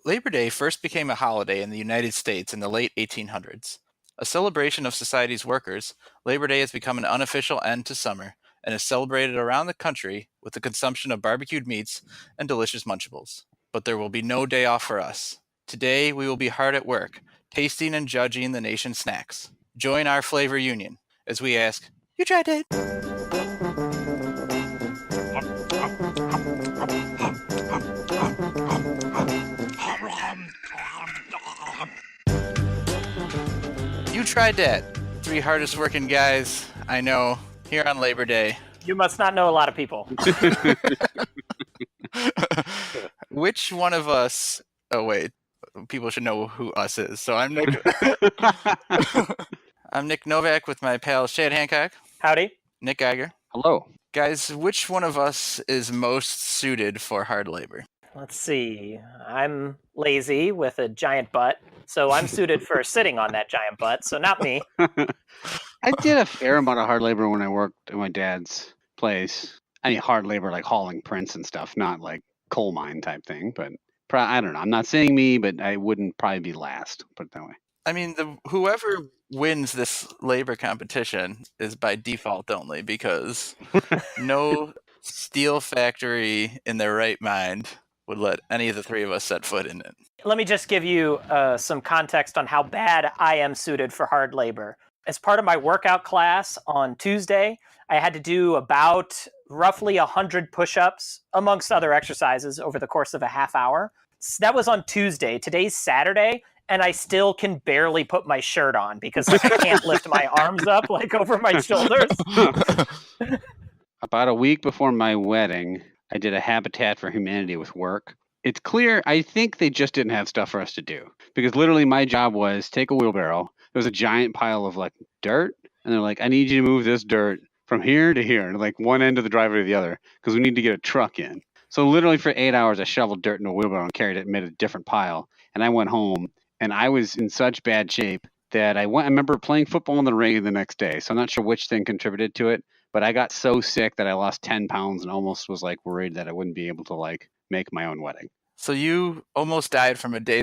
Labor Day first became a holiday in the United States in the late 1800s. A celebration of society's workers, Labor Day has become an unofficial end to summer and is celebrated around the country with the consumption of barbecued meats and delicious Munchables. But there will be no day off for us. Today we will be hard at work, tasting and judging the nation's snacks. Join our flavor union as we ask, You tried it? You tried that. Three hardest working guys I know here on Labor Day. You must not know a lot of people. Which one of us? Oh wait, people should know who us is. So I'm Nick. I'm Nick Novak with my pal Shad Hancock. Howdy. Nick Geiger. Hello. Guys, which one of us is most suited for hard labor? Let's see. I'm lazy with a giant butt, so I'm suited for sitting on that giant butt, so not me. I did a fair amount of hard labor when I worked at my dad's place. I mean, hard labor like hauling prints and stuff, not like coal mine type thing. But I don't know. I'm not saying me, but I wouldn't probably be last. Put it that way. I mean, whoever wins this labor competition is by default only, because no steel factory in their right mind would let any of the three of us set foot in it. Let me just give you some context on how bad I am suited for hard labor. As part of my workout class on Tuesday, I had to do about roughly 100 push-ups, amongst other exercises, over the course of a half hour. So that was on Tuesday. Today's Saturday, and I still can barely put my shirt on because I can't lift my arms up like over my shoulders. About a week before my wedding, I did a Habitat for Humanity with work. It's clear, I think they just didn't have stuff for us to do. Because literally my job was take a wheelbarrow. There was a giant pile of like dirt. And they're like, I need you to move this dirt from here to here. And like one end of the driveway to the other. Because we need to get a truck in. So literally for 8 hours, I shoveled dirt in a wheelbarrow and carried it and made a different pile. And I went home. And I was in such bad shape that I remember playing football in the rain the next day. So I'm not sure which thing contributed to it. But I got so sick that I lost 10 pounds and almost was like worried that I wouldn't be able to like make my own wedding. So you almost died from a day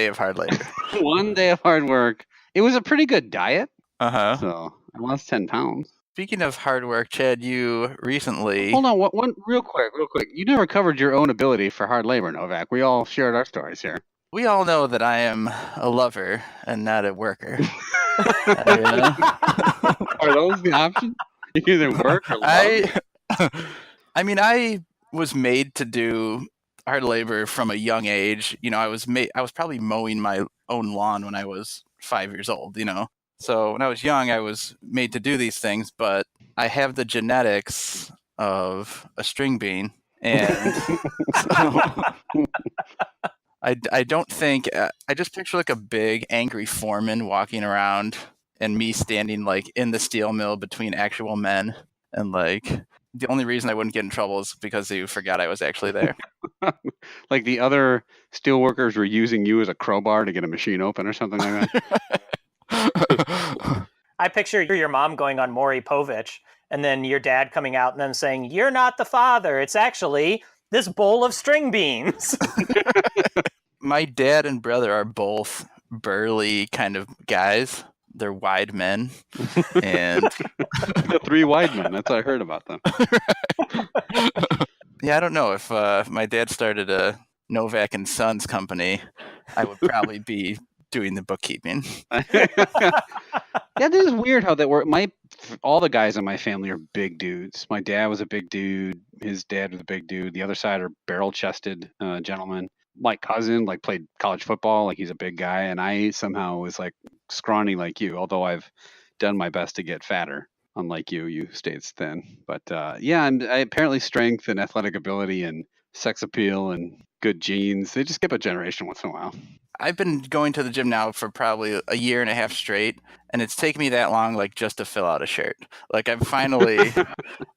of hard labor. 1 day of hard work. It was a pretty good diet. Uh-huh. So I lost 10 pounds. Speaking of hard work, Chad, you recently... Hold on, one real quick. You never covered your own ability for hard labor, Novak. We all shared our stories here. We all know that I am a lover and not a worker. Are those the options? You either work or love? I mean, I was made to do hard labor from a young age. You know, I was probably mowing my own lawn when I was 5 years old, you know. So when I was young, I was made to do these things, but I have the genetics of a string bean. And so I don't think, I just picture like a big angry foreman walking around and me standing like in the steel mill between actual men. And like the only reason I wouldn't get in trouble is because they forgot I was actually there. Like the other steel workers were using you as a crowbar to get a machine open or something like that. I picture your mom going on Maury Povich and then your dad coming out and then saying, "You're not the father. It's actually this bowl of string beans." My dad and brother are both burly kind of guys. They're wide men. And the three wide men. That's what I heard about them. Yeah, I don't know. If my dad started a Novak and Sons company, I would probably be doing the bookkeeping. Yeah, this is weird how that works. All the guys in my family are big dudes. My dad was a big dude. His dad was a big dude. The other side are barrel-chested gentlemen. My cousin played college football. Like he's a big guy, and I somehow was like scrawny like you. Although I've done my best to get fatter. Unlike you stayed thin. But yeah, and apparently strength and athletic ability and sex appeal and good genes, they just skip a generation once in a while. I've been going to the gym now for probably a year and a half straight, and it's taken me that long, like, just to fill out a shirt. Like, I'm finally,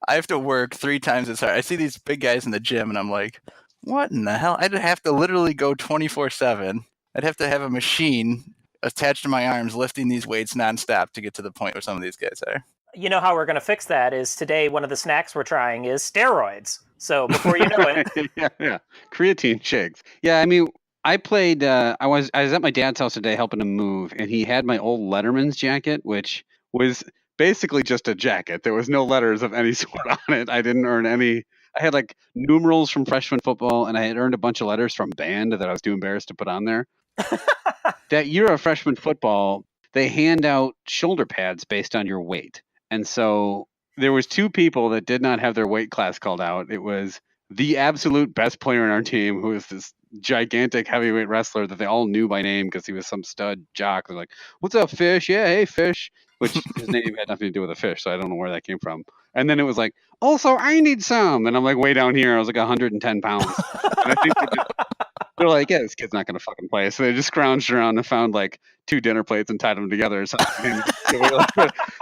I have to work 3 times as hard. I see these big guys in the gym, and I'm like, what in the hell? I'd have to literally go 24/7. I'd have to have a machine attached to my arms lifting these weights nonstop to get to the point where some of these guys are. You know how we're going to fix that is today one of the snacks we're trying is steroids. So before you know it. yeah. Creatine shakes. Yeah, I mean, I played. I was at my dad's house today helping him move, and he had my old Letterman's jacket, which was basically just a jacket. There was no letters of any sort on it. I didn't earn any. I had like numerals from freshman football, and I had earned a bunch of letters from band that I was too embarrassed to put on there. That year of freshman football, they hand out shoulder pads based on your weight, and so there was two people that did not have their weight class called out. It was the absolute best player in our team, who was this gigantic heavyweight wrestler that they all knew by name because he was some stud jock. They're like, "What's up, Fish? Yeah, hey, Fish." Which his name had nothing to do with a fish, so I don't know where that came from. And then it was like, "Also, I need some," and I'm like way down here. I was like 110 pounds, and I think they're like, "Yeah, this kid's not gonna fucking play." So they just scrounged around and found like 2 dinner plates and tied them together. So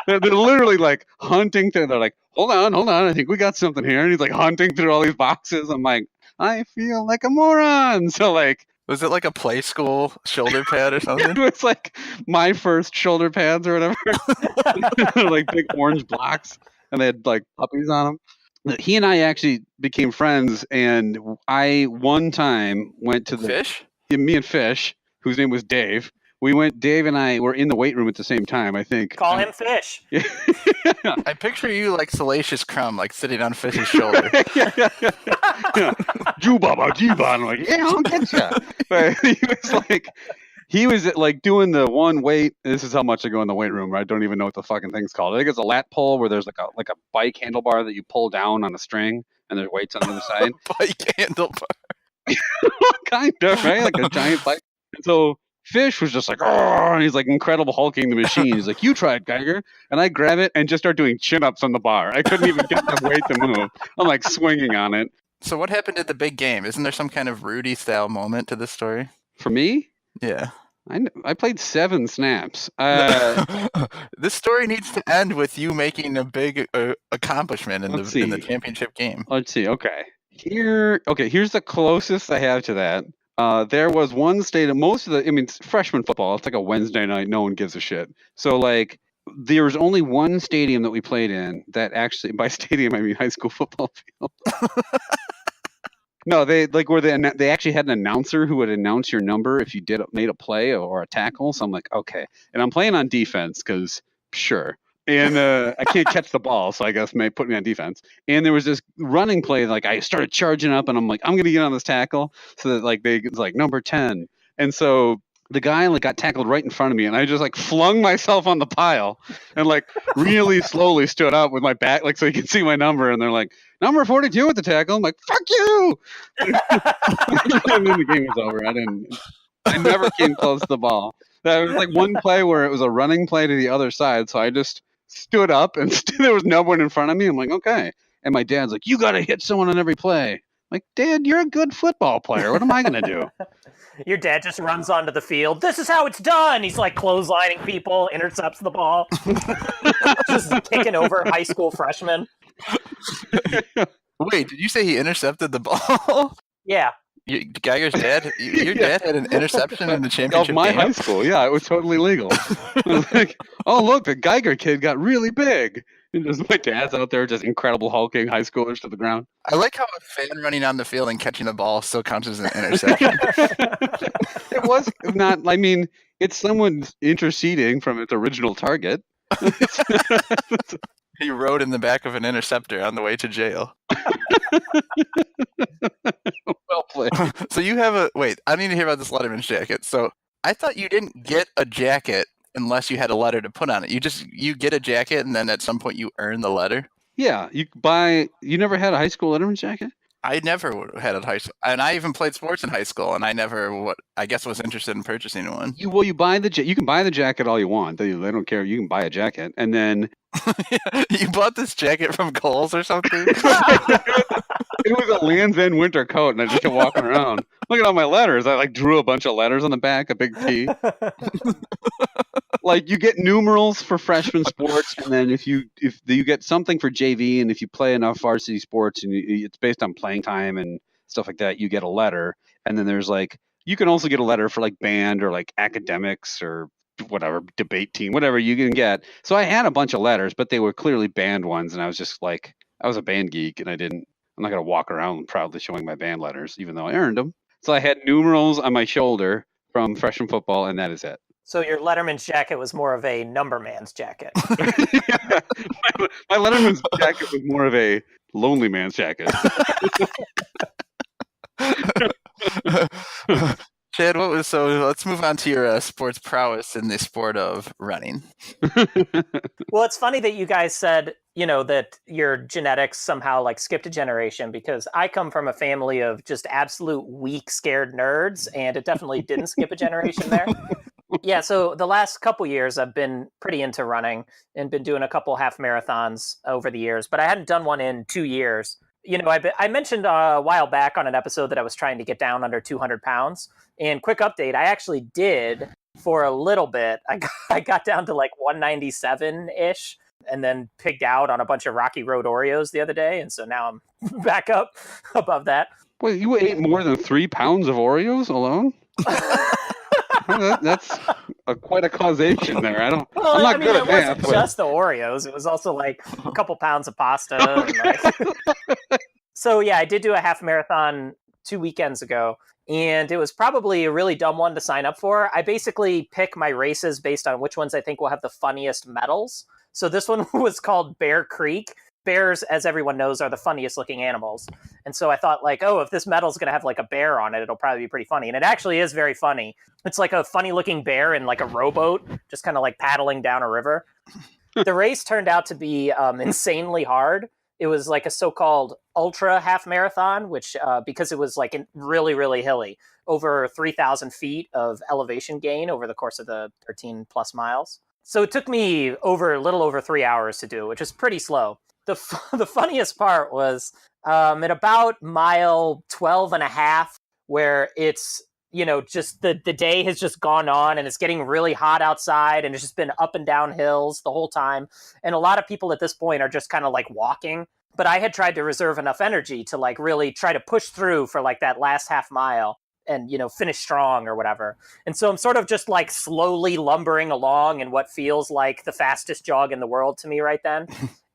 they're literally like hunting through. They're like, hold on, I think we got something here. And he's like hunting through all these boxes. I'm like, I feel like a moron. So like, Was it like a play school shoulder pad or it something? was like my first shoulder pads or whatever, like big orange blocks, and they had like puppies on them. He and I actually became friends, and I one time went to the Fish? me and Fish, whose name was Dave. Dave and I were in the weight room at the same time, I think. Call him Fish. I picture you like Salacious Crumb, like sitting on Fish's shoulder. Yeah. Juba. I'm like, yeah, I'll get ya. But he was like doing the one weight. This is how much I go in the weight room. I don't even know what the fucking thing's called. I think it's a lat pull where there's like a bike handlebar that you pull down on a string, and there's weights on the other side. Bike handlebar. Kind of, right? Like a giant bike. And so Fish was just like, oh, and he's like incredible hulking the machine. He's like, you tried, Geiger. And I grab it and just start doing chin-ups on the bar. I couldn't even get the weight to move. I'm like swinging on it. So what happened at the big game? Isn't there some kind of Rudy style moment to this story? For me, Yeah. I played 7 snaps. This story needs to end with you making a big accomplishment in the championship game. Let's see. Okay. Here's the closest I have to that. There was one stadium. It's freshman football. It's like a Wednesday night. No one gives a shit. So like, there was only one stadium that we played in that actually, by stadium I mean high school football field. No, they actually had an announcer who would announce your number if you made a play or a tackle. So I'm like, okay, and I'm playing on defense because sure. And I can't catch the ball, so I guess may put me on defense. And there was this running play, like I started charging up, and I'm like, I'm gonna get on this tackle, so that like it's like number 10, and so the guy like got tackled right in front of me, and I just like flung myself on the pile, and like really slowly stood up with my back, like so you can see my number, and they're like, number 42 at the tackle. I'm like, fuck you, and then the game was over. I never came close to the ball. That was like one play where it was a running play to the other side, so I just stood up and there was no one in front of me. I'm like, okay. And my dad's like, you got to hit someone on every play. I'm like, Dad, you're a good football player. What am I going to do? Your dad just runs onto the field. This is how it's done. He's like clotheslining people, intercepts the ball. Just kicking over high school freshmen. Wait, did you say he intercepted the ball? Yeah. Geiger's dad? Your dad had an interception in the championship of my game? high school. Yeah, it was totally legal. I was like, oh, look, the Geiger kid got really big. And just my dad's out there just incredible hulking high schoolers to the ground. I like how a fan running on the field and catching the ball still counts as an interception. It was not, I mean, it's someone interceding from its original target. He rode in the back of an interceptor on the way to jail. Well played. So you have wait, I need to hear about this Letterman's jacket. So I thought you didn't get a jacket unless you had a letter to put on it. You get a jacket and then at some point you earn the letter. Yeah, you never had a high school Letterman's jacket? I never had a high school, and I even played sports in high school, and I never was interested in purchasing one. You can buy the jacket all you want. They don't care. You can buy a jacket, and then you bought this jacket from Kohl's or something. It was a Land's End winter coat, and I just kept walking around. Look at all my letters. I like drew a bunch of letters on the back, a big P. Like you get numerals for freshman sports, and then if you get something for JV, and if you play enough varsity sports, and it's based on playing time and stuff like that, you get a letter. And then there's like you can also get a letter for like band or like academics or whatever, debate team, whatever you can get. So I had a bunch of letters, but they were clearly band ones, and I was just like, I was a band geek, and I'm not gonna walk around proudly showing my band letters, even though I earned them. So I had numerals on my shoulder from freshman football, and that is it. So your Letterman's jacket was more of a number man's jacket. My Letterman's jacket was more of a lonely man's jacket. Chad, so let's move on to your sports prowess in the sport of running. Well, it's funny that you guys said, that your genetics somehow like skipped a generation, because I come from a family of just absolute weak, scared nerds, and it definitely didn't skip a generation there. Yeah, so the last couple years I've been pretty into running and been doing a couple half marathons over the years, but I hadn't done one in 2 years. I mentioned a while back on an episode that I was trying to get down under 200 pounds. And quick update, I actually did for a little bit. I got down to like 197-ish and then pigged out on a bunch of Rocky Road Oreos the other day. And so now I'm back up above that. Well, you ate more than 3 pounds of Oreos alone? That's quite a causation there. I'm not good at math. It wasn't just the Oreos. It was also like a couple pounds of pasta. And So yeah, I did do a half marathon 2 weekends ago, and it was probably a really dumb one to sign up for. I basically pick my races based on which ones I think will have the funniest medals. So this one was called Bear Creek. Bears, as everyone knows, are the funniest looking animals. And so I thought, like, if this medal's going to have like a bear on it, it'll probably be pretty funny. And it actually is very funny. It's like a funny looking bear in like a rowboat, just kind of like paddling down a river. The race turned out to be insanely hard. It was like a so-called ultra half marathon, which because it was like really, really hilly, over 3,000 feet of elevation gain over the course of the 13 plus miles. So it took me a little over 3 hours to do, which is pretty slow. The funniest part was at about mile 12 and a half, where it's, just the day has just gone on and it's getting really hot outside and it's just been up and down hills the whole time. And a lot of people at this point are just kind of like walking. But I had tried to reserve enough energy to like really try to push through for like that last half mile and, finish strong or whatever. And so I'm sort of just like slowly lumbering along in what feels like the fastest jog in the world to me right then.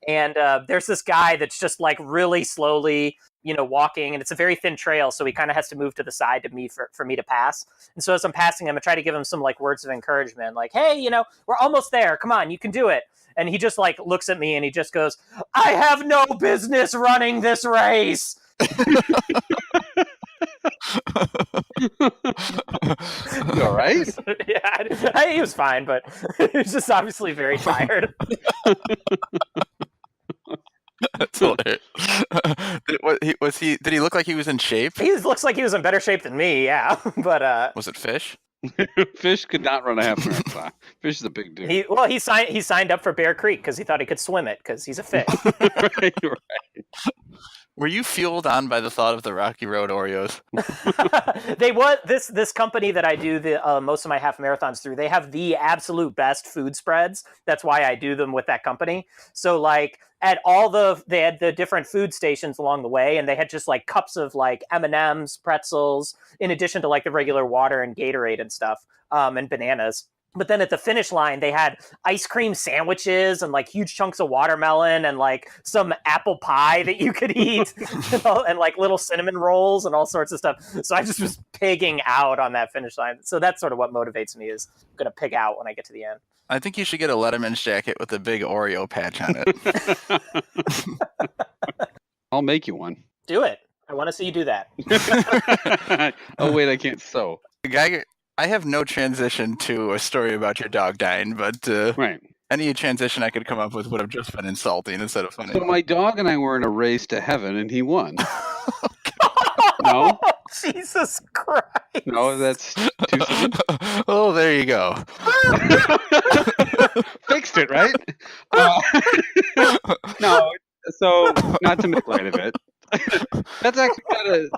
And there's this guy that's just like really slowly, walking, and it's a very thin trail. So he kind of has to move to the side to me for me to pass. And so as I'm passing him, I try to give him some like words of encouragement, like, hey, we're almost there. Come on, you can do it. And he just like looks at me and he just goes, I have no business running this race. You all right? Yeah, he was fine, but he was just obviously very tired. That's hilarious. Did he look like he was in shape? He looks like he was in better shape than me, yeah. But was it Fish? Fish could not run a half marathon. Fish is a big dude. He signed up for Bear Creek because he thought he could swim it because he's a fish. right. Were you fueled on by the thought of the Rocky Road Oreos? This company that I do the most of my half marathons through, they have the absolute best food spreads. That's why I do them with that company. So like they had the different food stations along the way, and they had just like cups of like M&Ms, pretzels, in addition to like the regular water and Gatorade and stuff, and bananas. But then at the finish line, they had ice cream sandwiches and like huge chunks of watermelon and like some apple pie that you could eat and like little cinnamon rolls and all sorts of stuff. So I just was pigging out on that finish line. So that's sort of what motivates me, is I'm going to pig out when I get to the end. I think you should get a Letterman's jacket with a big Oreo patch on it. I'll make you one. Do it. I want to see you do that. Oh, wait, I can't sew. I have no transition to a story about your dog dying, but right. Any transition I could come up with would have just been insulting instead of funny. So my dog and I were in a race to heaven, and he won. No? Jesus Christ. No, that's too soon. Oh, there you go. Fixed it, right? No, so not to make light of it. That's actually kind of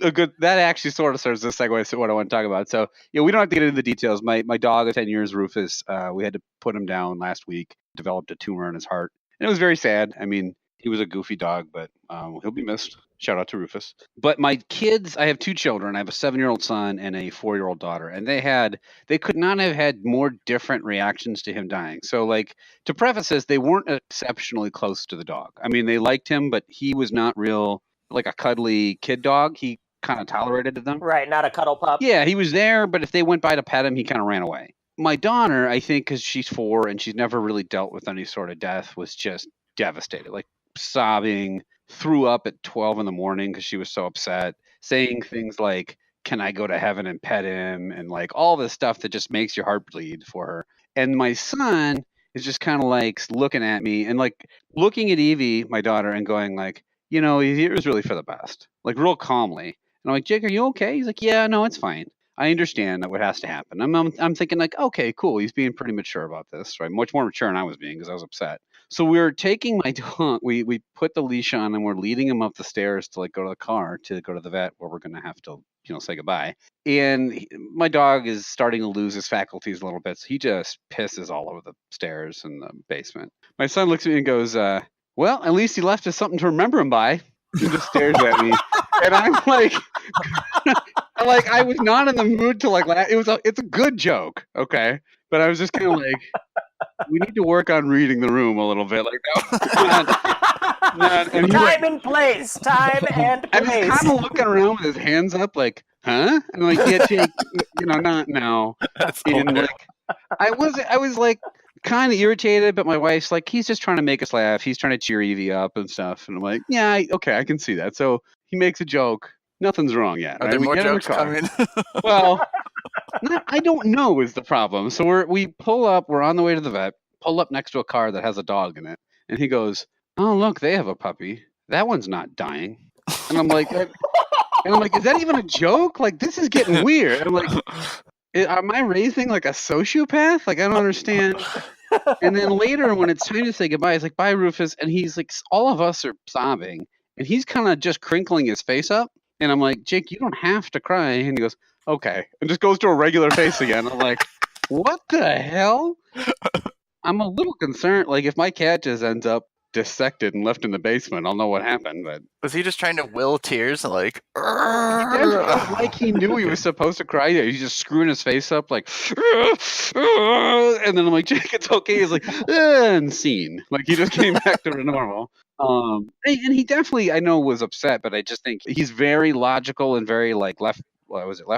a good. That actually sort of serves as a segue to what I want to talk about. So, we don't have to get into the details. My dog of 10 years, Rufus, we had to put him down last week. Developed a tumor in his heart, and it was very sad. I mean, he was a goofy dog, but he'll be missed. Shout out to Rufus. But my kids, I have 2 children. I have a 7-year-old son and a 4-year-old daughter, and they could not have had more different reactions to him dying. So, like, to preface this, they weren't exceptionally close to the dog. I mean, they liked him, but he was not real like a cuddly kid dog. He kind of tolerated them. Right, not a cuddle pup. Yeah, he was there, but if they went by to pet him, he kind of ran away. My daughter, I think, because she's 4 and she's never really dealt with any sort of death, was just devastated, like sobbing, threw up at 12 in the morning because she was so upset, saying things like, "Can I go to heaven and pet him?" And like all this stuff that just makes your heart bleed for her. And my son is just kind of like looking at me and like looking at Evie, my daughter, and going like, it was really for the best, like real calmly. And I'm like, "Jake, are you okay?" He's like, "Yeah, no, it's fine. I understand that what has to happen." I'm thinking like, okay, cool. He's being pretty mature about this, right? Much more mature than I was being because I was upset. So we're taking my dog. We put the leash on and we're leading him up the stairs to like go to the car to go to the vet where we're gonna have to say goodbye. And my dog is starting to lose his faculties a little bit, so he just pisses all over the stairs in the basement. My son looks at me and goes, "Well, at least he left us something to remember him by." He just stares at me, and I'm like. I was not in the mood to like laugh. It's a good joke, okay? But I was just kind of like, we need to work on reading the room a little bit. Like that. And time and place. And he's kind of looking around with his hands up, like, huh? And like, yeah, Jake, not now. That's And like, I was like kind of irritated, but my wife's like, he's just trying to make us laugh. He's trying to cheer Evie up and stuff. And I'm like, yeah, okay, I can see that. So he makes a joke. Nothing's wrong yet. Are right? there We more get in the jokes car. coming? Well, I don't know is the problem. So we pull up. We're on the way to the vet. Pull up next to a car that has a dog in it, and he goes, "Oh, look, they have a puppy. That one's not dying." And I'm like, is that even a joke? Like, this is getting weird. I'm like, am I raising like a sociopath? Like, I don't understand. And then later, when it's time to say goodbye, he's like, "Bye, Rufus," and he's like, all of us are sobbing, and he's kind of just crinkling his face up. And I'm like, "Jake, you don't have to cry." And he goes, "Okay." And just goes to a regular face again. I'm like, what the hell? I'm a little concerned. Like, if my cat just ends up dissected and left in the basement, I'll know what happened. But was he just trying to will tears? Like, like he knew he was supposed to cry. He's just screwing his face up, like, and then I'm like, "Jake, it's okay." He's like, and scene. Like, he just came back to normal. And he definitely, I know, was upset, but I just think he's very logical and very like left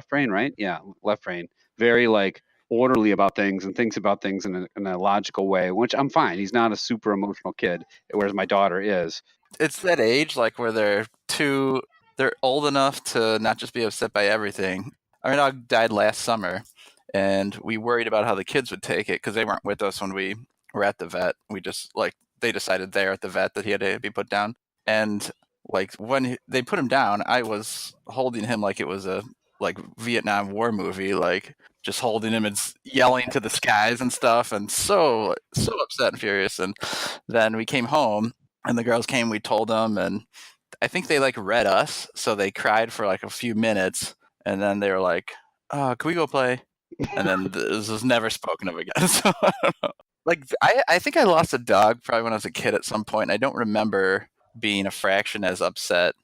brain, right? Yeah, left brain. Very like orderly about things and thinks about things in a logical way, which I'm fine. He's not a super emotional kid, whereas my daughter is. It's that age, like where they're old enough to not just be upset by everything. Our dog died last summer, and we worried about how the kids would take it because they weren't with us when we were at the vet. We just they decided there at the vet that he had to be put down. And like when they put him down, I was holding him like it was a Vietnam War movie, like just holding him and yelling to the skies and stuff, and so upset and furious. And then we came home, and the girls came. We told them, and I think they like read us, so they cried for like a few minutes, and then they were like, "Can we go play?" And then this was never spoken of again. So I don't know. Like I think I lost a dog probably when I was a kid at some point, and I don't remember being a fraction as upset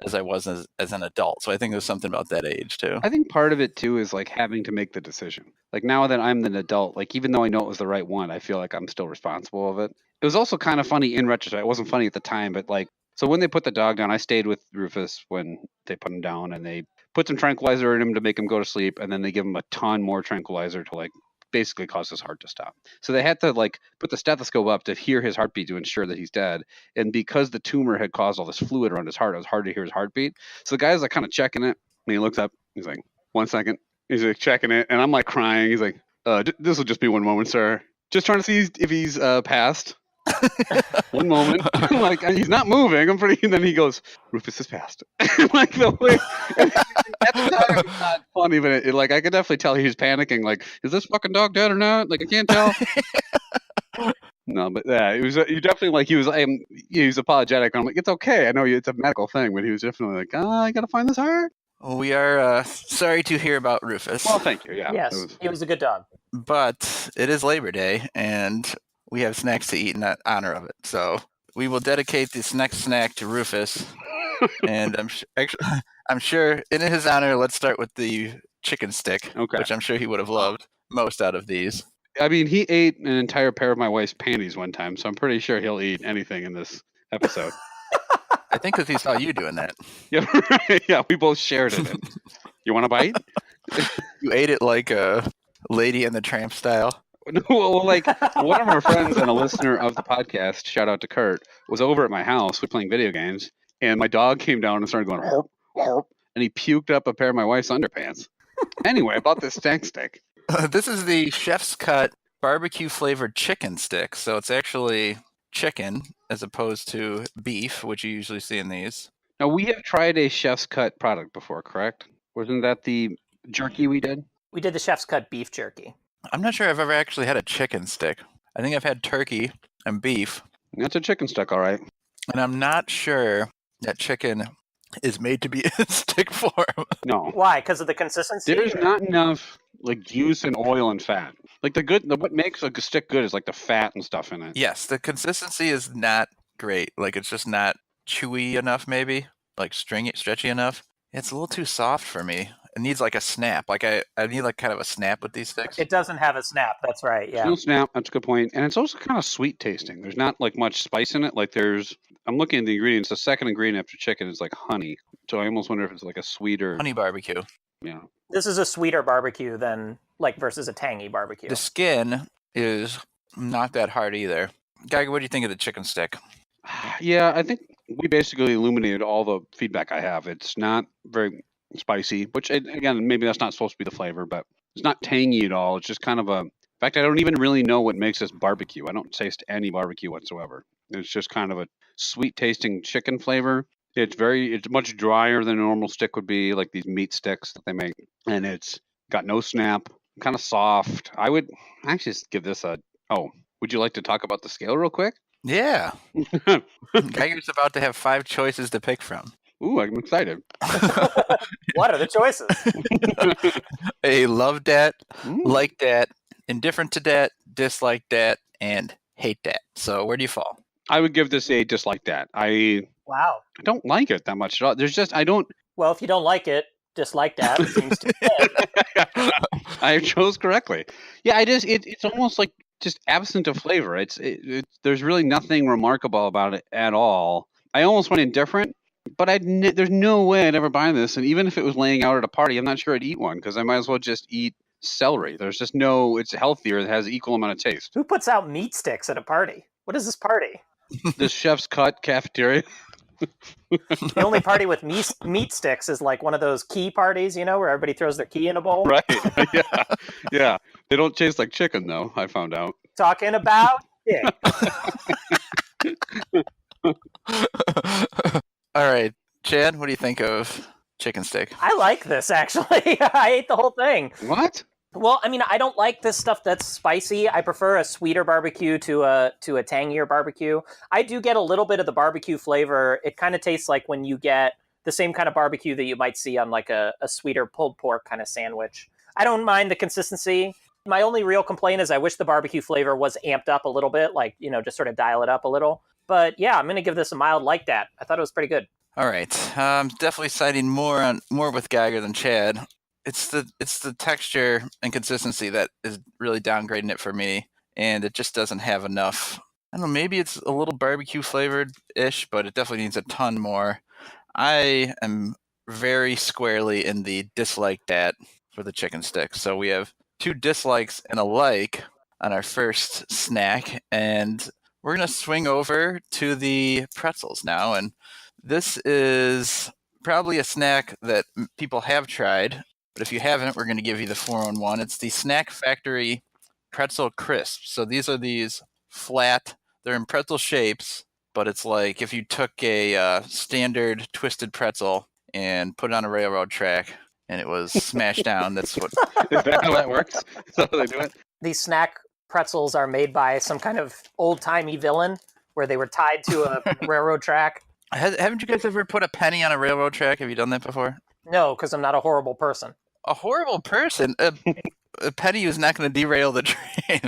as I was as an adult. So I think there's something about that age too. I think part of it too is like having to make the decision. Like now that I'm an adult, like even though I know it was the right one, I feel like I'm still responsible of it. It was also kind of funny in retrospect. It wasn't funny at the time, but like, so when they put the dog down, I stayed with Rufus when they put him down, and they put some tranquilizer in him to make him go to sleep, and then they give him a ton more tranquilizer to like basically cause his heart to stop. So they had to like put the stethoscope up to hear his heartbeat to ensure that he's dead. And because the tumor had caused all this fluid around his heart, it was hard to hear his heartbeat. So the guy's like kind of checking it, and he looks up. He's like, "1 second." He's like checking it, and I'm like crying. He's like, "This will just be 1 moment, sir. Just trying to see if he's passed." 1 moment. I'm like, he's not moving. I'm pretty. And then he goes, "Rufus is passed." Like the way. At the time, it's not funny, but it like I could definitely tell he was panicking. Like, is this fucking dog dead or not? Like, I can't tell. No, but yeah, it was. You definitely like he was apologetic. I'm like, it's okay. I know it's a medical thing, but he was definitely like, I gotta find this heart. We are sorry to hear about Rufus. Well, thank you. Yeah. Yes, he was a good dog. But it is Labor Day, and we have snacks to eat in honor of it. So we will dedicate this next snack to Rufus. And I'm sure in his honor, let's start with the chicken stick, which I'm sure he would have loved most out of these. I mean, he ate an entire pair of my wife's panties one time, so I'm pretty sure he'll eat anything in this episode. I think because he saw you doing that. Yeah, yeah, we both shared it. You want a bite? You ate it like a Lady and the Tramp style. No, well, like one of our friends and a listener of the podcast, shout out to Kurt, was over at my house. We're playing video games, and my dog came down and started going horp, horp, and he puked up a pair of my wife's underpants. Anyway, about this stank stick. This is the Chef's Cut barbecue flavored chicken stick. So it's actually chicken as opposed to beef, which you usually see in these. Now we have tried a Chef's Cut product before, correct? Wasn't that the jerky we did? We did the Chef's Cut beef jerky. I'm not sure I've ever actually had a chicken stick. I think I've had turkey and beef, That's a chicken stick, all right. and I'm not sure that chicken is made to be in stick form. No, Why? Because of the consistency? there's not enough like juice and oil and fat. Like what makes a stick good is like the fat and stuff in it. Yes, the consistency is not great. Like it's just not chewy enough, maybe like stretchy enough. It's a little too soft for me. It needs like a snap. Like I need like kind of a snap with these sticks. It doesn't have a snap. That's right. There's Yeah. no snap. That's a good point. And it's also kind of sweet tasting. There's not like much spice in it. Like I'm looking at the ingredients. The second ingredient after chicken is like honey. So I almost wonder if it's like a sweeter. Honey barbecue. Yeah. This is a sweeter barbecue than like versus a tangy barbecue. The skin is not that hard either. Geiger, what do you think of the chicken stick? Yeah, I think we basically illuminated all the feedback I have. It's not very spicy, which again, maybe that's not supposed to be the flavor, but it's not tangy at all. It's just kind of in fact, I don't even really know what makes this barbecue. I don't taste any barbecue whatsoever. It's just kind of a sweet tasting chicken flavor. It's much drier than a normal stick would be, like these meat sticks that they make. And it's got no snap, kind of soft. I would actually just give this would you like to talk about the scale real quick? Yeah. Geiger's about to have 5 choices to pick from. Ooh, I'm excited. What are the choices? A love dat, Ooh. like dat, indifferent to dat, dislike dat, and hate dat. So where do you fall? I would give this a dislike that. I Wow. don't like it that much at all. There's just Well, if you don't like it, dislike that. It seems to be I chose correctly. Yeah, it's almost like just absent of flavor. There's really nothing remarkable about it at all. I almost went indifferent, but there's no way I'd ever buy this. And even if it was laying out at a party, I'm not sure I'd eat one because I might as well just eat celery. There's just it's healthier. It has equal amount of taste. Who puts out meat sticks at a party? What is this party? This Chef's Cut cafeteria. The only party with meat sticks is like one of those key parties, where everybody throws their key in a bowl. Right. Yeah. Yeah. They don't taste like chicken, though, I found out. Talking about it. All right, Chad, what do you think of chicken stick? I like this, actually. I ate the whole thing. What? Well, I mean, I don't like this stuff that's spicy. I prefer a sweeter barbecue to a tangier barbecue. I do get a little bit of the barbecue flavor. It kind of tastes like when you get the same kind of barbecue that you might see on like a sweeter pulled pork kind of sandwich. I don't mind the consistency. My only real complaint is I wish the barbecue flavor was amped up a little bit, like, just sort of dial it up a little. But yeah, I'm going to give this a mild like that. I thought it was pretty good. All right, I'm definitely siding more with Geiger than Chad. It's the texture and consistency that is really downgrading it for me, and it just doesn't have enough. I don't know, maybe it's a little barbecue flavored-ish, but it definitely needs a ton more. I am very squarely in the dislike dat for the chicken stick. So we have 2 dislikes and a like on our first snack, and we're going to swing over to the pretzels now. And this is probably a snack that people have tried, but if you haven't, we're going to give you the 4-in-1. It's the Snack Factory Pretzel Crisps. So these are these flat, they're in pretzel shapes, but it's like if you took a standard twisted pretzel and put it on a railroad track and it was smashed down. That's what. Is that how that works? Is that how they do it? These snack pretzels are made by some kind of old-timey villain where they were tied to a railroad track. Haven't you guys ever put a penny on a railroad track? Have you done that before? No, because I'm not a horrible person. A horrible person? A penny is not going to derail the train.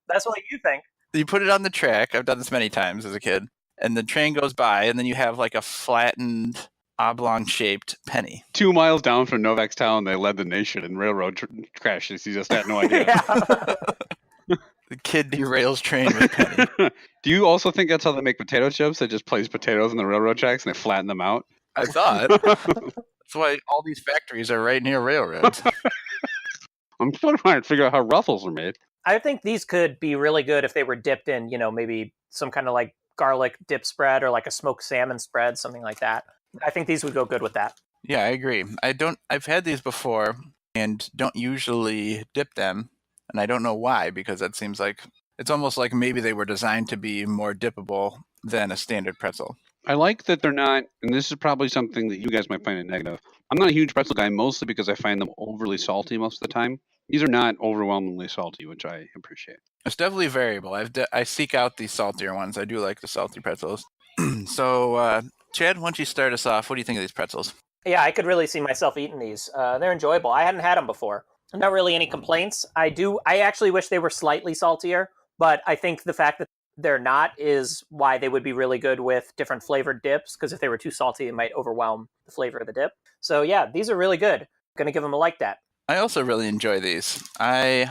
That's what you think. You put it on the track. I've done this many times as a kid. And the train goes by, and then you have like a flattened, oblong-shaped penny. 2 miles down from Novakstown, they led the nation in railroad crashes. You just had no idea. Yeah. The kid derails train with penny. Do you also think that's how they make potato chips? They just place potatoes in the railroad tracks and they flatten them out? I thought. That's why all these factories are right near railroads. I'm still trying to figure out how Ruffles are made. I think these could be really good if they were dipped in, maybe some kind of like garlic dip spread or like a smoked salmon spread, something like that. I think these would go good with that. Yeah, I agree. I've had these before and don't usually dip them, and I don't know why, because that seems like it's almost like maybe they were designed to be more dippable than a standard pretzel. I like that they're not, and this is probably something that you guys might find a negative. I'm not a huge pretzel guy, mostly because I find them overly salty most of the time. These are not overwhelmingly salty, which I appreciate. It's definitely variable. I seek out the saltier ones. I do like the salty pretzels. So, Chad, why don't you start us off? What do you think of these pretzels? Yeah, I could really see myself eating these. They're enjoyable. I hadn't had them before. Not really any complaints. I actually wish they were slightly saltier, but I think the fact that they're not is why they would be really good with different flavored dips, because if they were too salty, it might overwhelm the flavor of the dip. So yeah, these are really good. I'm going to give them a like that. I also really enjoy these. I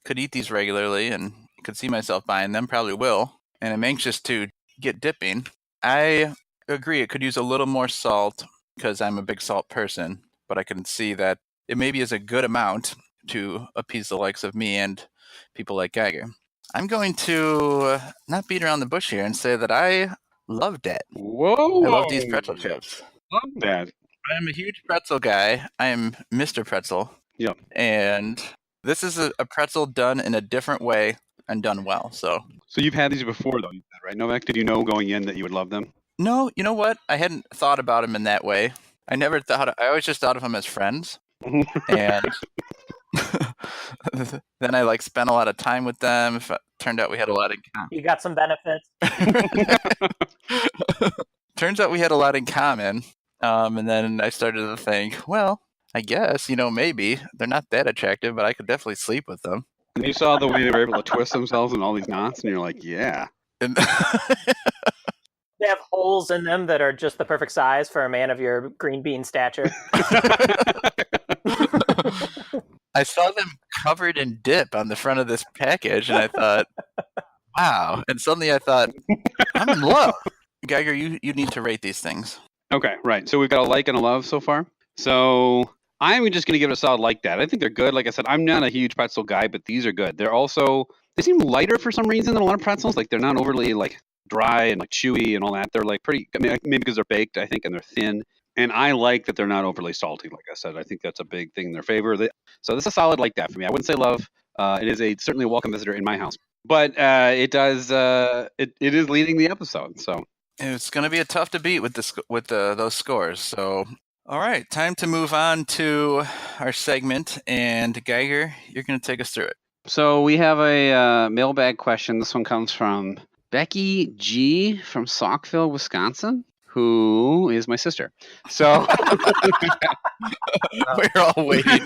could eat these regularly and could see myself buying them, probably will, and I'm anxious to get dipping. I agree it could use a little more salt because I'm a big salt person, but I can see that it maybe is a good amount to appease the likes of me and people like Geiger. I'm going to not beat around the bush here and say that I love that. Whoa! I love these pretzel chips. Love that. I am a huge pretzel guy. I am Mr. Pretzel. Yep. And this is a pretzel done in a different way and done well. So you've had these before, though, right, Novak? Did you know going in that you would love them? No, you know what? I hadn't thought about them in that way. I always just thought of them as friends. And then I spent a lot of time with them. Turned out we had a lot in common. You got some benefits. Turns out we had a lot in common. And then I started to think, well, I guess, maybe they're not that attractive, but I could definitely sleep with them. And you saw the way they were able to twist themselves in all these knots, and you're like, yeah. And They have holes in them that are just the perfect size for a man of your green bean stature. I saw them covered in dip on the front of this package, and I thought, wow. And suddenly I thought, I'm in love. Geiger, you need to rate these things. Okay, right. So we've got a like and a love so far. So I'm just going to give it a solid like that. I think they're good. Like I said, I'm not a huge pretzel guy, but these are good. They seem lighter for some reason than a lot of pretzels. Like they're not overly dry and chewy and all that. They're pretty, maybe because they're baked, I think, and they're thin. And I like that they're not overly salty. Like I said, I think that's a big thing in their favor. So this is a solid like that for me. I wouldn't say love. It is certainly a welcome visitor in my house. But it does. It is leading the episode. So it's going to be a tough to beat with those scores. So all right, time to move on to our segment. And Geiger, you're going to take us through it. So we have a mailbag question. This one comes from Becky G from Saukville, Wisconsin, who is my sister. So we're all waiting.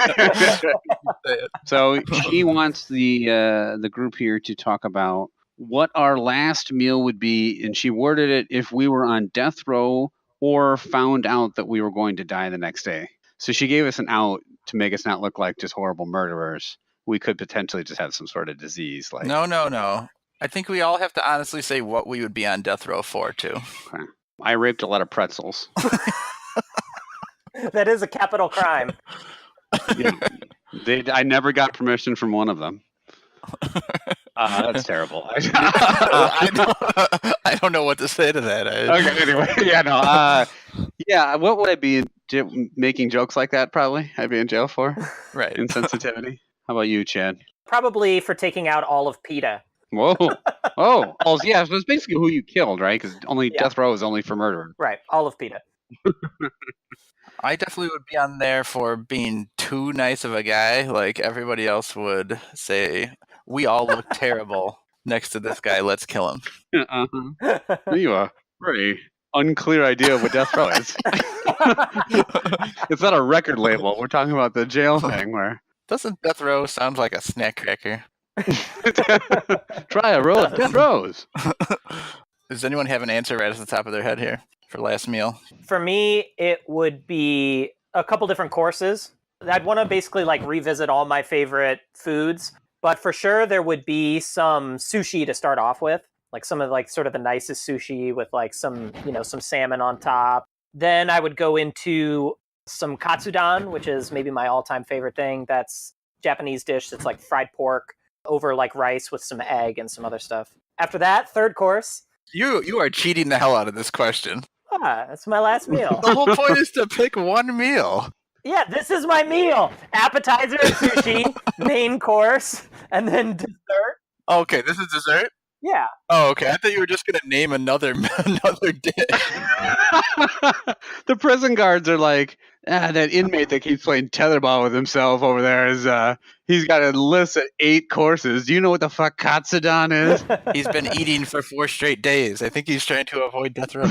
So she wants the group here to talk about what our last meal would be, and she worded it if we were on death row or found out that we were going to die the next day. So she gave us an out to make us not look like just horrible murderers. We could potentially just have some sort of disease. No. I think we all have to honestly say what we would be on death row for, too. Okay. I raped a lot of pretzels. That is a capital crime. Yeah. I never got permission from one of them. That's terrible. I don't know what to say to that. Okay, anyway. Yeah, what would I be making jokes like that, probably? I'd be in jail for? Right. Insensitivity. How about you, Chad? Probably for taking out all of PETA. Whoa. Yeah, so it's basically who you killed, right? Because death row is only for murder. Right, all of PETA. I definitely would be on there for being too nice of a guy. Like everybody else would say, we all look terrible next to this guy. Let's kill him. Uh-huh. You have a very unclear idea of what death row is. It's not a record label. We're talking about the jail thing where... Doesn't death row sound like a snack cracker? Try a roll of death rows. Does anyone have an answer right at the top of their head here for last meal? For me, it would be a couple different courses. I'd want to basically revisit all my favorite foods But for sure, there would be some sushi to start off with, like some of like sort of the nicest sushi with like some, some salmon on top. Then I would go into some katsudon, which is maybe my all-time favorite thing. That's Japanese dish that's like fried pork over like rice with some egg and some other stuff. After that, third course. You are cheating the hell out of this question. That's my last meal. The whole point is to pick one meal. Yeah, this is my meal. Appetizer and sushi, main course, and then dessert. Okay, this is dessert? Yeah. Oh, okay. I thought you were just going to name another dish. The prison guards are like, that inmate that keeps playing tetherball with himself over there is, he's got a list of 8 courses. Do you know what the fuck katsudon is? He's been eating for 4 straight days. I think he's trying to avoid death row.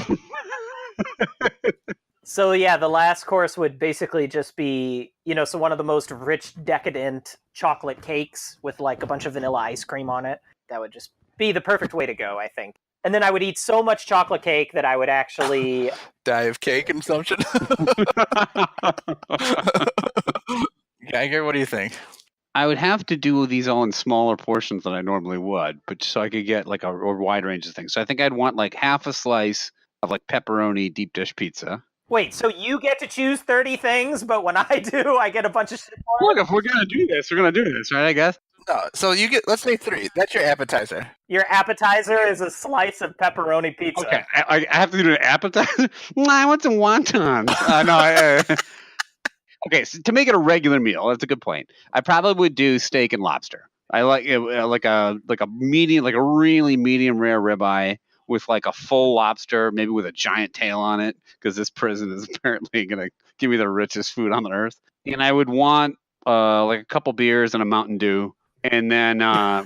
So yeah, the last course would basically just be, so one of the most rich, decadent chocolate cakes with like a bunch of vanilla ice cream on it. That would just be the perfect way to go, I think. And then I would eat so much chocolate cake that I would actually die of cake consumption. Geiger, what do you think? I would have to do these all in smaller portions than I normally would, but so I could get like a wide range of things. So I think I'd want like half a slice of like pepperoni deep dish pizza. Wait, so you get to choose 30 things, but when I do, I get a bunch of shit for it? Look, if we're going to do this, we're going to do this, right, I guess? No, so you get, let's say 3. That's your appetizer. Your appetizer is a slice of pepperoni pizza. Okay, I have to do an appetizer? I want some wontons. Okay, so to make it a regular meal, that's a good point. I probably would do steak and lobster. I like it, like a medium, like a really medium rare ribeye with like a full lobster, maybe with a giant tail on it, because this prison is apparently going to give me the richest food on the earth. And I would want like a couple beers and a Mountain Dew. And then I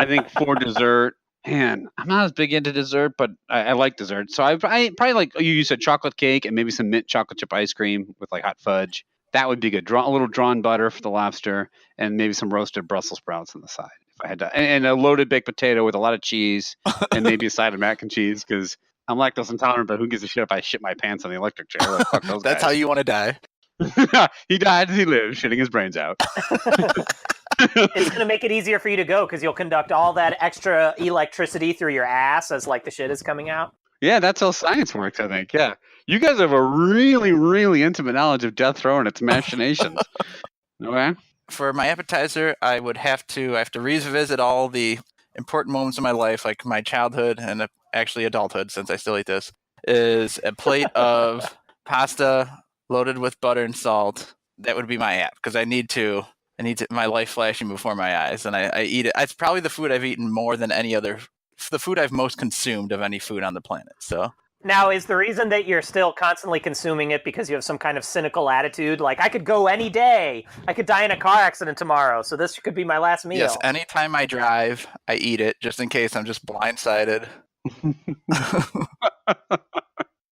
think for dessert, man, I'm not as big into dessert, but I like dessert. So I probably like, you said chocolate cake and maybe some mint chocolate chip ice cream with like hot fudge. That would be good. A little drawn butter for the lobster and maybe some roasted Brussels sprouts on the side. If I had to, and a loaded baked potato with a lot of cheese and maybe a side of mac and cheese because I'm lactose intolerant, but who gives a shit if I shit my pants on the electric chair? Like, fuck those That's guys. how you want to die. He died as he lived, shitting his brains out. It's going to make it easier for you to go because you'll conduct all that extra electricity through your ass as like the shit is coming out. Yeah, that's how science works, I think. Yeah. You guys have a really, really intimate knowledge of death row and its machinations. Okay. For my appetizer, I have to revisit all the important moments of my life, like my childhood and actually adulthood, since I still eat this, is a plate of pasta loaded with butter and salt. That would be my app because I need my life flashing before my eyes, and I eat it. It's probably the food I've eaten more than any other, the food I've most consumed of any food on the planet. So now, is the reason that you're still constantly consuming it because you have some kind of cynical attitude? Like, I could go any day. I could die in a car accident tomorrow, so this could be my last meal. Yes, anytime I drive, I eat it just in case I'm just blindsided.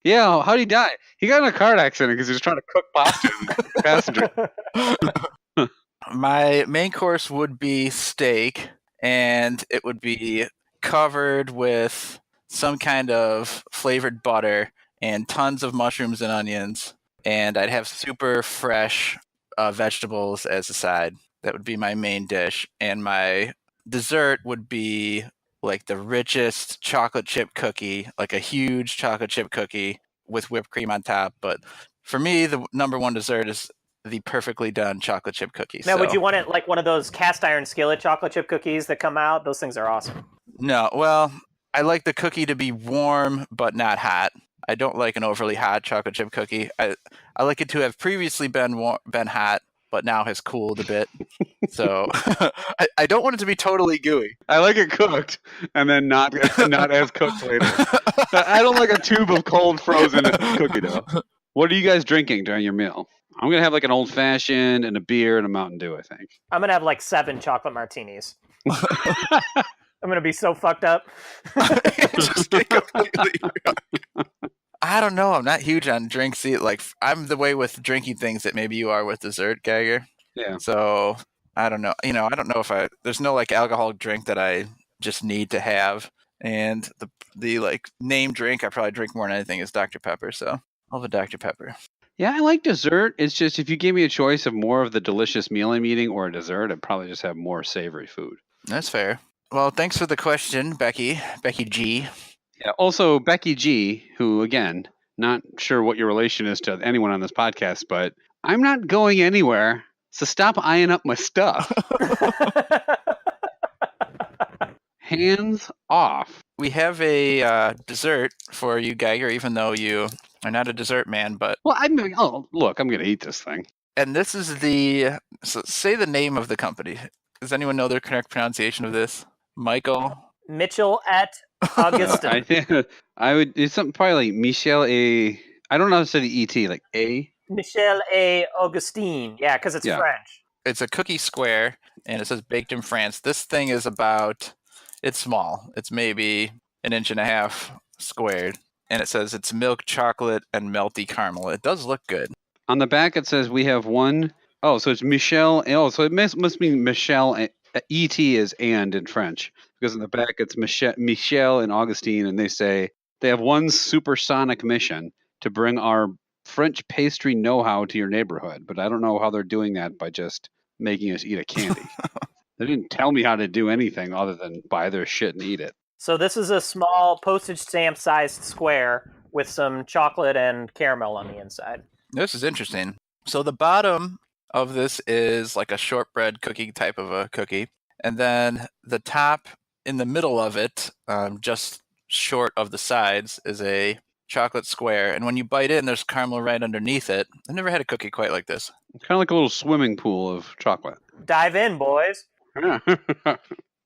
Yeah, how'd he die? He got in a car accident because he was trying to cook pasta in passenger. My main course would be steak, and it would be covered with some kind of flavored butter and tons of mushrooms and onions. And I'd have super fresh vegetables as a side. That would be my main dish. And my dessert would be like the richest chocolate chip cookie, like a huge chocolate chip cookie with whipped cream on top. But for me, the number one dessert is the perfectly done chocolate chip cookie. Now, would you want it like one of those cast iron skillet chocolate chip cookies that come out? Those things are awesome. No, well, I like the cookie to be warm but not hot. I don't like an overly hot chocolate chip cookie. I like it to have previously been hot, but now has cooled a bit. So I don't want it to be totally gooey. I like it cooked and then not as cooked later. I don't like a tube of cold frozen cookie dough. What are you guys drinking during your meal? I'm going to have like an old fashioned and a beer and a Mountain Dew, I think. I'm going to have like 7 chocolate martinis. I'm going to be so fucked up. Just get completely I don't know. I'm not huge on drinks. Like, I'm the way with drinking things that maybe you are with dessert, Geiger. Yeah. So I don't know. I don't know if there's no like alcoholic drink that I just need to have. And the like name drink I probably drink more than anything is Dr. Pepper. So I'll have a Dr. Pepper. Yeah, I like dessert. It's just if you gave me a choice of more of the delicious meal I'm eating or a dessert, I'd probably just have more savory food. That's fair. Well, thanks for the question, Becky. Becky G. Yeah. Also, Becky G, who again, not sure what your relation is to anyone on this podcast, but I'm not going anywhere. So stop eyeing up my stuff. Hands off. We have a dessert for you, Geiger, even though you are not a dessert man, but. Well, look, I'm going to eat this thing. And this is so say the name of the company. Does anyone know their correct pronunciation of this? Michael? Michel at Augustin. I think I would. It's something probably like Michel a. I don't know how to say the ET, like A. Michel et Augustin. Yeah, because it's French. It's a cookie square, and it says baked in France. This thing is it's small. It's maybe 1.5 inches squared. And it says it's milk chocolate and melty caramel. It does look good. On the back, it says we have one. Oh, so it's Michel. Oh, so it must mean Michel. ET is and in French. Because in the back, it's Michel and Augustine, and they say they have one supersonic mission to bring our French pastry know-how to your neighborhood. But I don't know how they're doing that by just making us eat a candy. They didn't tell me how to do anything other than buy their shit and eat it. So this is a small postage stamp-sized square with some chocolate and caramel on the inside. This is interesting. So the bottom of this is like a shortbread cookie type of a cookie. And then the top in the middle of it, just short of the sides, is a chocolate square. And when you bite in, there's caramel right underneath it. I've never had a cookie quite like this. Kind of like a little swimming pool of chocolate. Dive in, boys. Yeah.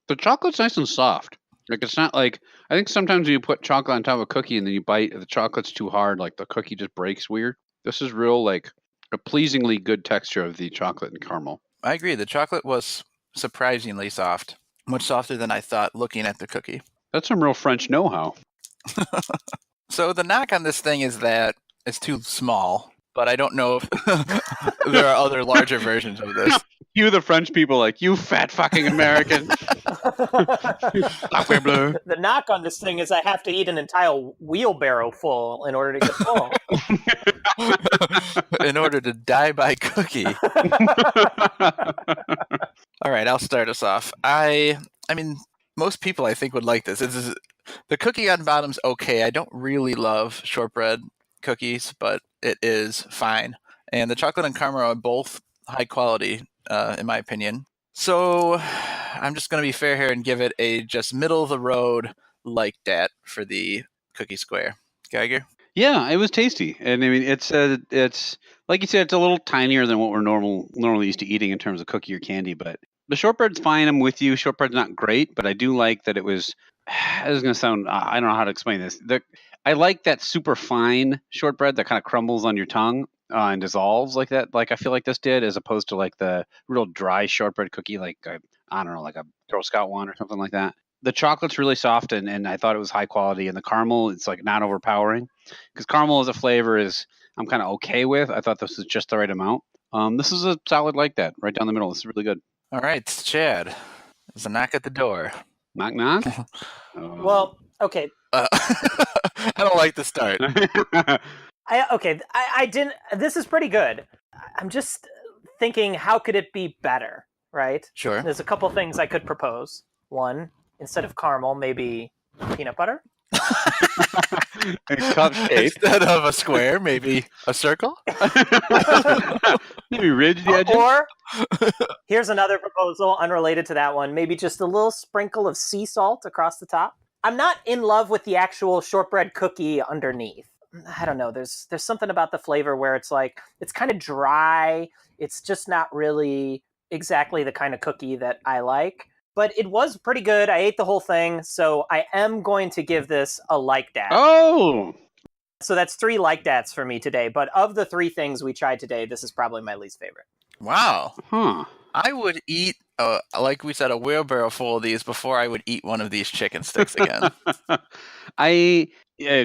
The chocolate's nice and soft. Like, it's not like, I think sometimes when you put chocolate on top of a cookie and then you bite, the chocolate's too hard, like the cookie just breaks weird. This is real, like, a pleasingly good texture of the chocolate and caramel. I agree. The chocolate was surprisingly soft. Much softer than I thought looking at the cookie. That's some real French know-how. So the knock on this thing is that it's too small, but I don't know if there are other larger versions of this. You, the French people, like, you fat fucking American. The knock on this thing is I have to eat an entire wheelbarrow full in order to get full. In order to die by cookie. All right, I'll start us off. I mean, most people I think would like this. The cookie on bottom's okay. I don't really love shortbread cookies, but it is fine. And the chocolate and caramel are both high quality, in my opinion. So I'm just going to be fair here and give it a just middle of the road like that for the cookie square. Geiger? Yeah, it was tasty, and I mean, it's like you said, it's a little tinier than what we're normally used to eating in terms of cookie or candy. But the shortbread's fine. I'm with you. Shortbread's not great, but I do like that it was. This is gonna sound. I don't know how to explain this. I like that super fine shortbread that kind of crumbles on your tongue and dissolves like that. Like I feel like this did, as opposed to like the real dry shortbread cookie, like I don't know, like a Girl Scout one or something like that. The chocolate's really soft, and I thought it was high quality. And the caramel, it's like not overpowering, because caramel as a flavor I'm kind of okay with. I thought this was just the right amount. This is a solid like that, right down the middle. This is really good. All right, Chad. There's a knock at the door. Knock knock. Well, okay. I don't like the start. I didn't. This is pretty good. I'm just thinking, how could it be better? Right? Sure. There's a couple things I could propose. One, instead of caramel, maybe peanut butter. Cup shape. Instead of a square, maybe a circle. Maybe ridge the edges. Or here's another proposal unrelated to that one. Maybe just a little sprinkle of sea salt across the top. I'm not in love with the actual shortbread cookie underneath. I don't know. There's something about the flavor where it's like, it's kind of dry. It's just not really exactly the kind of cookie that I like. But it was pretty good. I ate the whole thing. So I am going to give this a like that. Oh! So that's 3 like that's for me today. But of the 3 things we tried today, this is probably my least favorite. Wow. Huh. I would eat, like we said, a wheelbarrow full of these before I would eat one of these chicken sticks again. I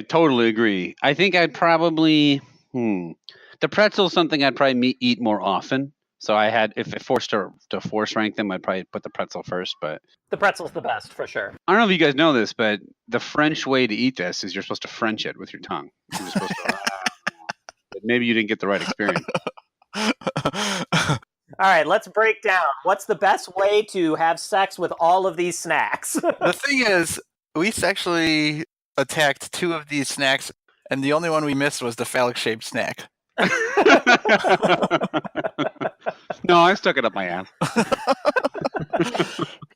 totally agree. I think I'd probably... The pretzel's something I'd probably eat more often. So I had, if I forced to force rank them, I'd probably put the pretzel first. But the pretzel's the best for sure. I don't know if you guys know this, but the French way to eat this is you're supposed to French it with your tongue. You're supposed to maybe you didn't get the right experience. All right, let's break down. What's the best way to have sex with all of these snacks? The thing is, we actually attacked 2 of these snacks, and the only one we missed was the phallic-shaped snack. No, I stuck it up my ass.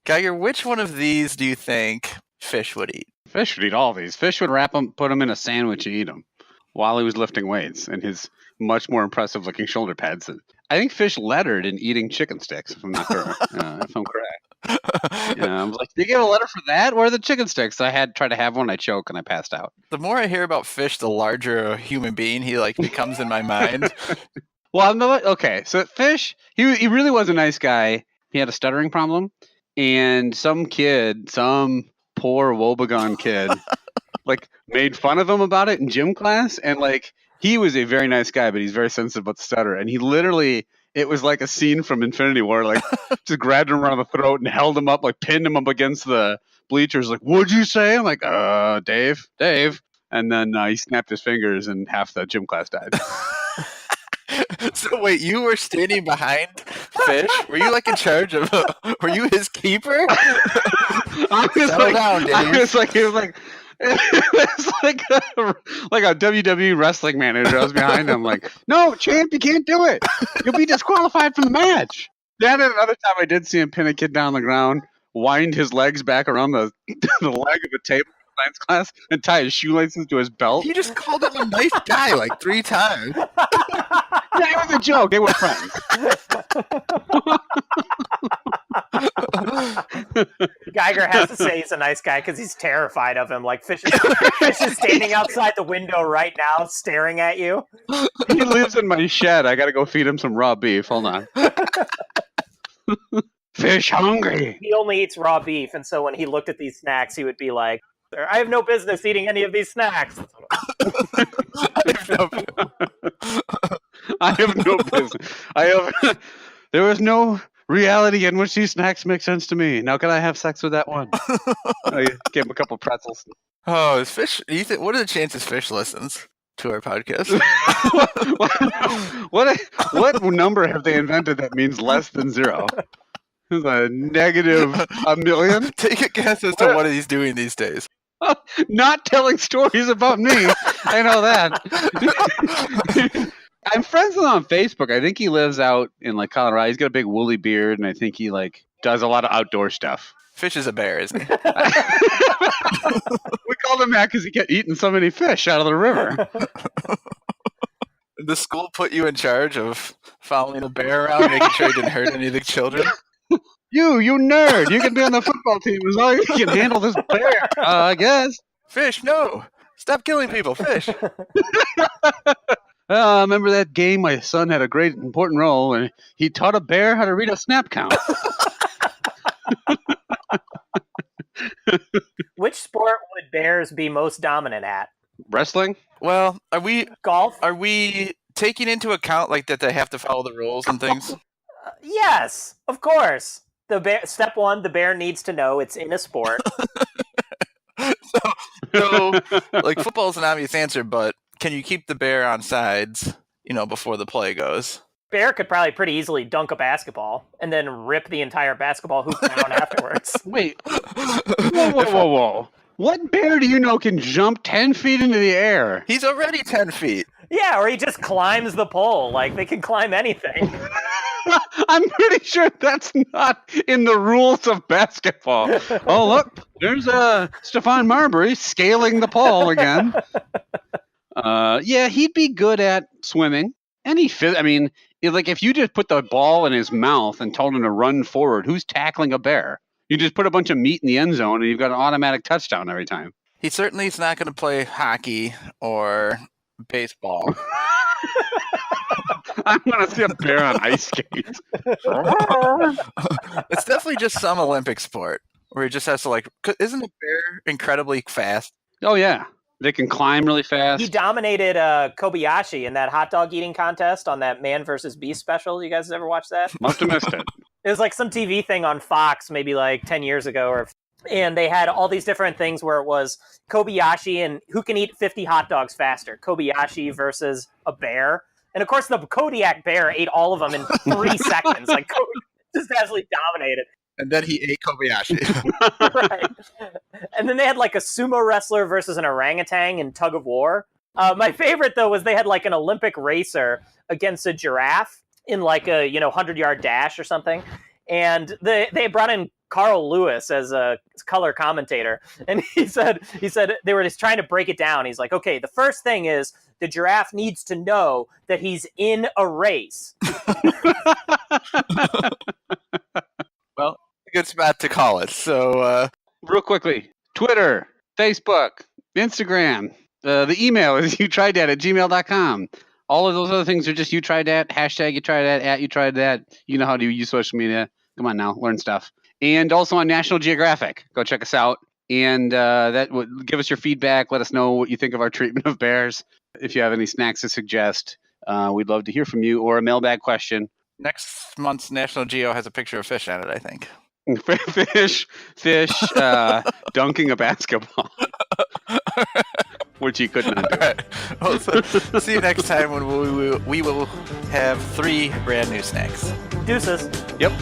Geiger, which one of these do you think Fish would eat? Fish would eat all these. Fish would wrap them, put them in a sandwich, and eat them while he was lifting weights and his much more impressive looking shoulder pads. I think Fish lettered in eating chicken sticks, if I'm not correct. If I'm correct. I was like, "Did you get a letter for that? Where are the chicken sticks?" I tried to have one. I choked and I passed out. The more I hear about Fish, the larger a human being he becomes in my mind. Well, okay. So Fish, he really was a nice guy. He had a stuttering problem, and some poor woebegone kid, made fun of him about it in gym class, and he was a very nice guy, but he's very sensitive about the stutter, and he literally. It was like a scene from Infinity War, just grabbed him around the throat and held him up, pinned him up against the bleachers, "What'd you say?" I'm like, Dave. And then he snapped his fingers and half the gym class died. So wait, you were standing behind Fish? Were you in charge of? Were you his keeper? Settle down, Dave. It was like a WWE wrestling manager. I was behind him, "No, champ, you can't do it. You'll be disqualified from the match." Then another time, I did see him pin a kid down on the ground, wind his legs back around the leg of a table in science class, and tie his shoelaces to his belt. You just called him a nice guy 3 times. Yeah, it was a joke. They were friends. Geiger has to say he's a nice guy because he's terrified of him. Fish is standing outside the window right now, staring at you. He lives in my shed. I got to go feed him some raw beef. Hold on. Fish hungry. He only eats raw beef, and so when he looked at these snacks, he would be like, "I have no business eating any of these snacks." I have no business. There was no reality in which these snacks make sense to me. Now can I have sex with that one? I gave him a couple pretzels. Oh, is Fish? What are the chances Fish listens to our podcast? What number have they invented that means less than 0? It's a negative a million. Take a guess as to what he's doing these days. Not telling stories about me. I know that. I'm friends with him on Facebook. I think he lives out in Colorado. He's got a big woolly beard, and I think he does a lot of outdoor stuff. Fish is a bear, isn't he? We called him that because he kept eating so many fish out of the river. The school put you in charge of following a bear around, making sure he didn't hurt any of the children. You nerd! You can be on the football team as long as you can handle this bear. I guess. Fish, no! Stop killing people, Fish. Remember that game? My son had a great important role, and he taught a bear how to read a snap count. Which sport would bears be most dominant at? Wrestling? Well, are we golf? Are we taking into account that they have to follow the rules and things? Yes, of course. Step 1: the bear needs to know it's in a sport. So football's an obvious answer, but can you keep the bear on sides, before the play goes? Bear could probably pretty easily dunk a basketball and then rip the entire basketball hoop down afterwards. Wait. Whoa. What bear do you know can jump 10 feet into the air? He's already 10 feet. Yeah, or he just climbs the pole. They can climb anything. I'm pretty sure that's not in the rules of basketball. Oh, look, there's Stephon Marbury scaling the pole again. Yeah, he'd be good at swimming. And if you just put the ball in his mouth and told him to run forward, who's tackling a bear? You just put a bunch of meat in the end zone and you've got an automatic touchdown every time. He certainly is not going to play hockey or baseball. I want to see a bear on ice skates. It's definitely just some Olympic sport where he just has to isn't a bear incredibly fast? Oh, yeah. They can climb really fast. He dominated Kobayashi in that hot dog eating contest on that Man vs. Beast special. You guys ever watch that? Must have missed it. It was some TV thing on Fox maybe 10 years ago or And they had all these different things where it was Kobayashi and who can eat 50 hot dogs faster, Kobayashi versus a bear. And of course, the Kodiak bear ate all of them in 3 seconds. Like, just absolutely dominated. And then he ate Kobayashi. Right. And then they had like a sumo wrestler versus an orangutan in tug of war. My favorite, though, was they had like an Olympic racer against a giraffe in like a 100-yard dash or something. And they brought in Carl Lewis as a color commentator, and he said they were just trying to break it down. He's like, okay, the first thing is the giraffe needs to know that he's in a race. Well, a good spot to call it. So, real quickly, Twitter, Facebook, Instagram. The email is youtrydat@gmail.com. All of those other things are just You Tried Dat, hashtag You Tried Dat, @You Tried Dat. You know how to use social media. Come on now, learn stuff. And also on National Geographic. Go check us out. And that would give us your feedback. Let us know what you think of our treatment of bears. If you have any snacks to suggest, we'd love to hear from you, or a mailbag question. next month's National Geo has a picture of fish on it, I think. Fish dunking a basketball. Which he could not do. All right. Well, so, see you next time when we will have 3 brand new snacks. Deuces. Yep.